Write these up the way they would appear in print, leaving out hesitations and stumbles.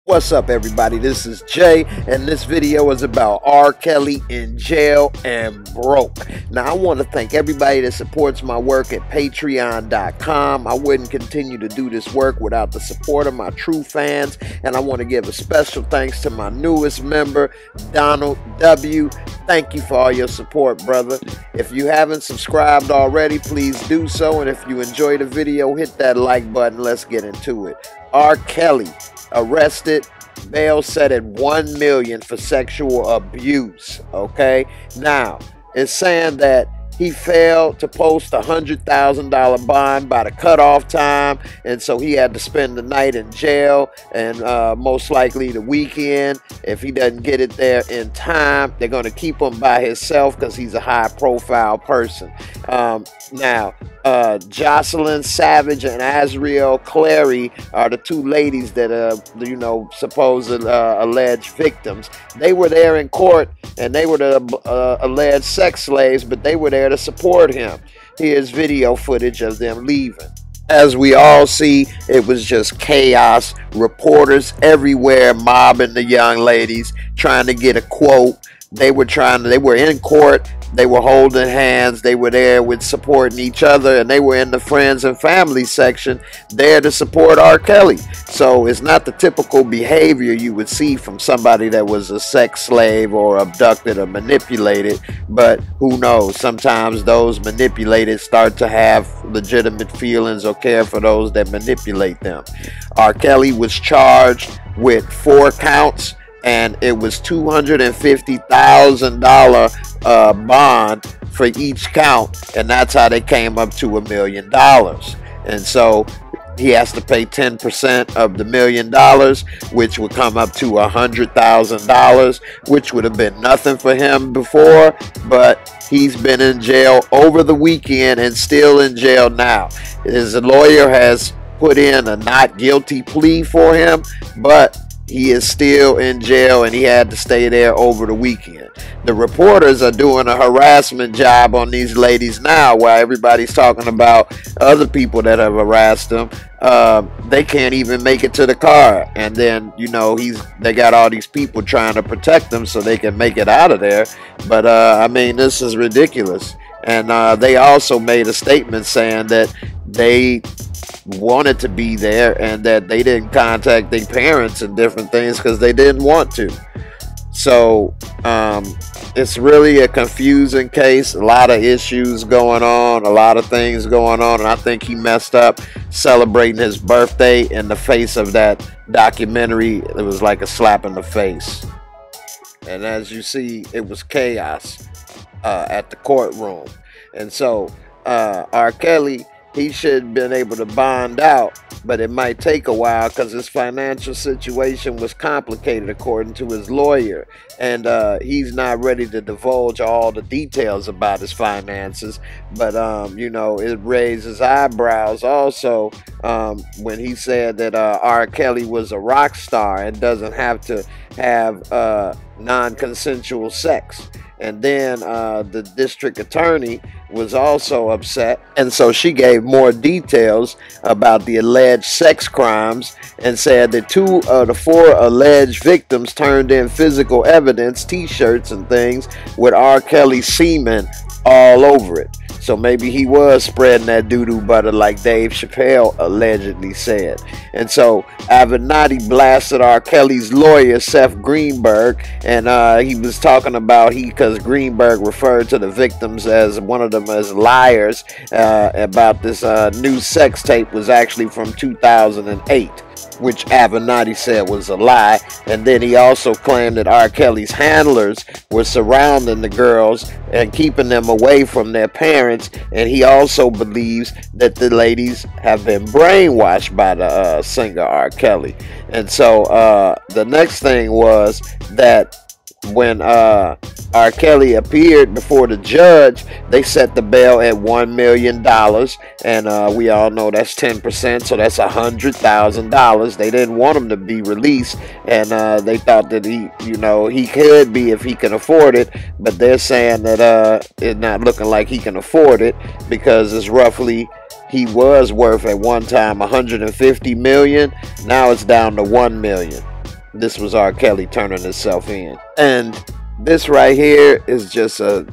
What's up, everybody? This is Jay, and this video is about R. Kelly in jail and broke. Now, I want to thank everybody that supports my work at patreon.com. I wouldn't continue to do this work without the support of my true fans, and I want to give a special thanks to my newest member, Donald W. Thank you for all your support, brother. If you haven't subscribed already, please do so, and if you enjoyed the video, hit that like button. Let's get into it. R. Kelly arrested, bail set at $1 million for sexual abuse. Okay, now it's saying that he failed to post a $100,000 bond by the cutoff time, and so he had to spend the night in jail and most likely the weekend. If he doesn't get it there in time, they're going to keep him by himself because he's a high-profile person. Now, Jocelyn Savage and Azriel Clary are the two ladies that are, supposed alleged victims. They were there in court, and they were the alleged sex slaves, but they were there to support him. Here's video footage of them leaving. As we all see, it was just chaos. Reporters everywhere mobbing the young ladies, trying to get a quote. They were in court, they were holding hands, they were there with supporting each other, and they were in the friends and family section there to support R. Kelly. So it's not the typical behavior you would see from somebody that was a sex slave or abducted or manipulated, but who knows, sometimes those manipulated start to have legitimate feelings or care for those that manipulate them. R. Kelly was charged with 4 counts, and it was $250,000 bond for each count, and that's how they came up to $1 million. And so he has to pay 10% of the $1 million, which would come up to $100,000, which would have been nothing for him before, but he's been in jail over the weekend and still in jail now. His lawyer has put in a not guilty plea for him, but he is still in jail, and he had to stay there over the weekend. The reporters are doing a harassment job on these ladies now, while everybody's talking about other people that have harassed them. They can't even make it to the car, and then they got all these people trying to protect them so they can make it out of there. But I mean, this is ridiculous. And they also made a statement saying that they wanted to be there and that they didn't contact their parents and different things because they didn't want to. So it's really a confusing case, a lot of issues going on, a lot of things going on, and I think he messed up celebrating his birthday in the face of that documentary. It was like a slap in the face. And as you see, it was chaos at the courtroom. And so R. Kelly, he should have been able to bond out, but it might take a while because his financial situation was complicated according to his lawyer, and he's not ready to divulge all the details about his finances. But it raises eyebrows also when he said that R. Kelly was a rock star and doesn't have to have non-consensual sex. And then the district attorney was also upset, and so she gave more details about the alleged sex crimes and said that 2 of the 4 alleged victims turned in physical evidence, t-shirts and things with R. Kelly semen all over it. So maybe he was spreading that doo-doo butter like Dave Chappelle allegedly said. And so IMANI blasted R. Kelly's lawyer, Seth Greenberg, and he was talking about because Greenberg referred to the victims as one of them as liars about this new sex tape was actually from 2008. Which IMANI said was a lie. And then he also claimed that R. Kelly's handlers were surrounding the girls and keeping them away from their parents, and he also believes that the ladies have been brainwashed by the singer R. Kelly. And so the next thing was that when R. Kelly appeared before the judge, they set the bail at $1 million, and we all know that's 10%, so that's $100,000. They didn't want him to be released, and they thought that he could be if he can afford it, but they're saying that it's not looking like he can afford it because it's roughly, he was worth at one time $150 million. Now it's down to $1 million. This was R. Kelly turning himself in. And this right here is just a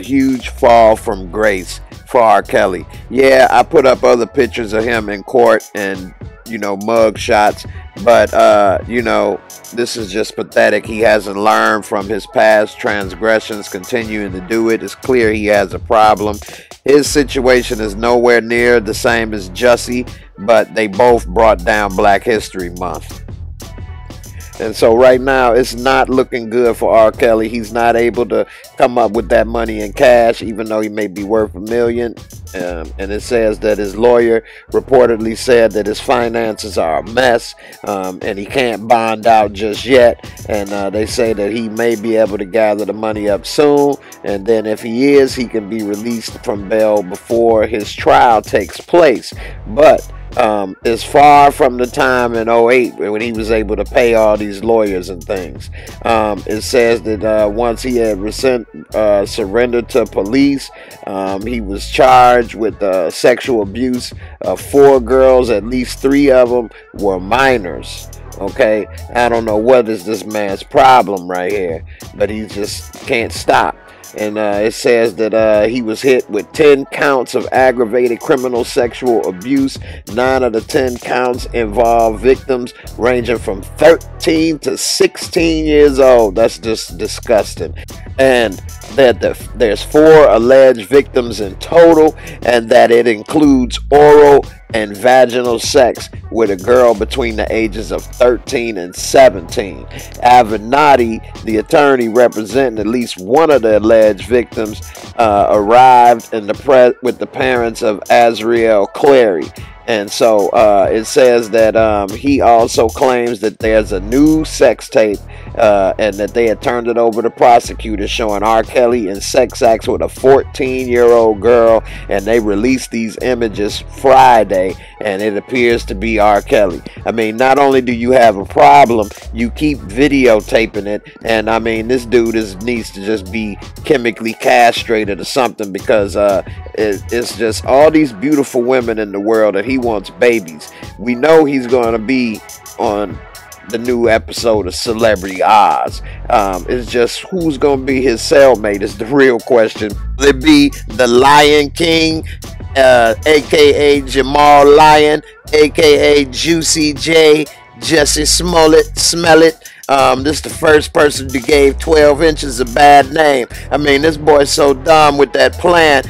huge fall from grace for R. Kelly. Yeah, I put up other pictures of him in court and, mug shots, but, this is just pathetic. He hasn't learned from his past transgressions, continuing to do it. It's clear he has a problem. His situation is nowhere near the same as Jussie, but they both brought down Black History Month. And so right now, it's not looking good for R. Kelly. He's not able to come up with that money in cash, even though he may be worth $1 million. And it says that his lawyer reportedly said that his finances are a mess, and he can't bond out just yet. And they say that he may be able to gather the money up soon. And then if he is, he can be released from bail before his trial takes place. But it's far from the time in 2008 when he was able to pay all these lawyers and things. It says that once he had surrendered to police, he was charged with sexual abuse of 4 girls. At least 3 of them were minors. Okay, I don't know what is this man's problem right here, but he just can't stop. And it says that he was hit with 10 counts of aggravated criminal sexual abuse. 9 of the 10 counts involve victims ranging from 13 to 16 years old. That's just disgusting. And that there's 4 alleged victims in total, and that it includes oral and vaginal sex with a girl between the ages of 13 and 17. Avenatti, the attorney representing at least one of the alleged victims, arrived with the parents of Azriel Clary. And so it says that he also claims that there's a new sex tape and that they had turned it over to prosecutors showing R. Kelly in sex acts with a 14-year-old girl, and they released these images Friday, and it appears to be R. Kelly. I mean, not only do you have a problem, you keep videotaping it, and I mean, this dude needs to just be chemically castrated or something, because it's just all these beautiful women in the world, and he wants babies. We know he's going to be on the new episode of Celebrity Oz. It's just who's going to be his cellmate is the real question. Will it be the Lion King, aka Jamal Lion, aka Juicy J, Jesse Smollett, Smell It? This is the first person who gave 12 inches a bad name. I mean, this boy's so dumb with that plan.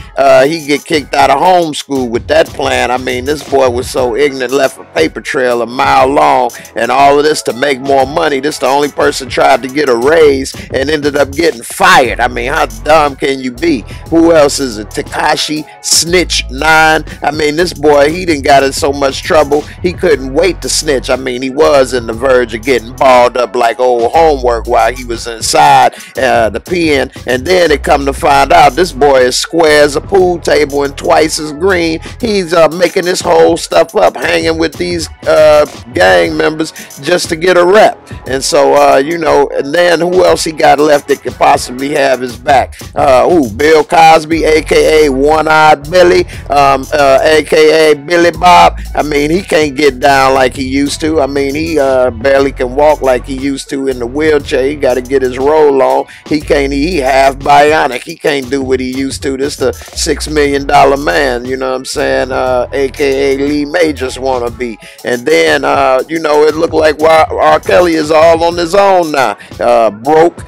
He get kicked out of homeschool with that plan. I mean, this boy was so ignorant, left a paper trail a mile long, and all of this to make more money. This the only person tried to get a raise and ended up getting fired. I mean, how dumb can you be? Who else is it? Tekashi Snitch 9. I mean, this boy, he done got in so much trouble, he couldn't wait to snitch. I mean, he was in the verge of getting balled up like old homework while he was inside the pen, and then it come to find out this boy is square as a pool table and twice as green. He's making this whole stuff up, hanging with these gang members just to get a rep. And so and then who else he got left that could possibly have his back? Bill Cosby, aka One-Eyed Billy, aka Billy Bob. I mean, he can't get down like he used to. I mean, he barely can walk like he used to in the wheelchair. He got to get his roll on. He half bionic. He can't do what he used to. This the $6 million man, you know what I'm saying, aka Lee Majors wannabe. And then it looked like R. Kelly is all on his own now, broke.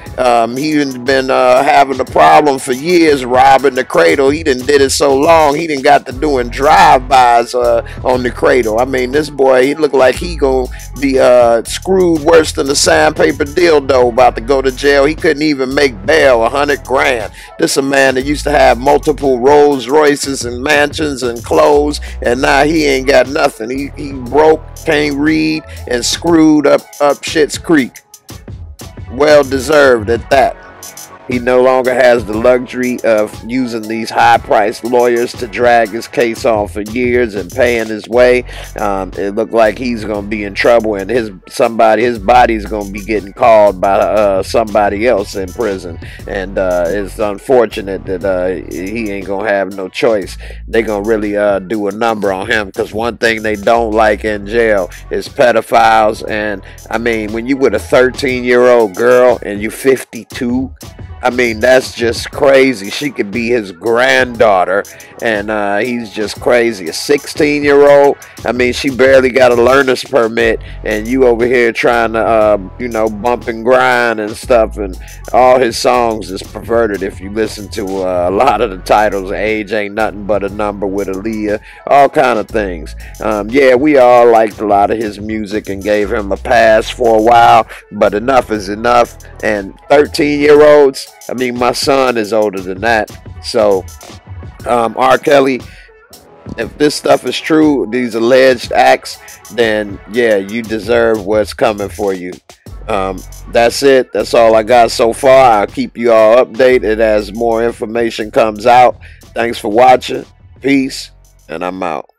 He been having a problem for years robbing the cradle. He done did it so long, he done got to doing drive-bys on the cradle. I mean, this boy, he looked like he gonna be screwed worse than the sandpaper dildo, about to go to jail. He couldn't even make bail, $100 grand. This a man that used to have multiple Rolls Royces and mansions and clothes, and now he ain't got nothing. He broke, can't read, and screwed up Schitt's Creek. Well deserved at that. He no longer has the luxury of using these high-priced lawyers to drag his case on for years and paying his way. It looked like he's gonna be in trouble, and his body's gonna be getting called by somebody else in prison. And it's unfortunate that he ain't gonna have no choice. They gonna really do a number on him, because one thing they don't like in jail is pedophiles. And I mean, when you with a 13-year-old girl and you 52, I mean, that's just crazy. She could be his granddaughter, and he's just crazy. A 16-year-old, I mean, she barely got a learner's permit, and you over here trying to, you know, bump and grind and stuff, and all his songs is perverted. If you listen to a lot of the titles, Age Ain't Nothing But a Number with Aaliyah, all kind of things. Yeah, we all liked a lot of his music and gave him a pass for a while, but enough is enough. And 13-year-olds, I mean, my son is older than that. So, R. Kelly, if this stuff is true, these alleged acts, then yeah, you deserve what's coming for you. That's it. That's all I got so far. I'll keep you all updated as more information comes out. Thanks for watching. Peace, and I'm out.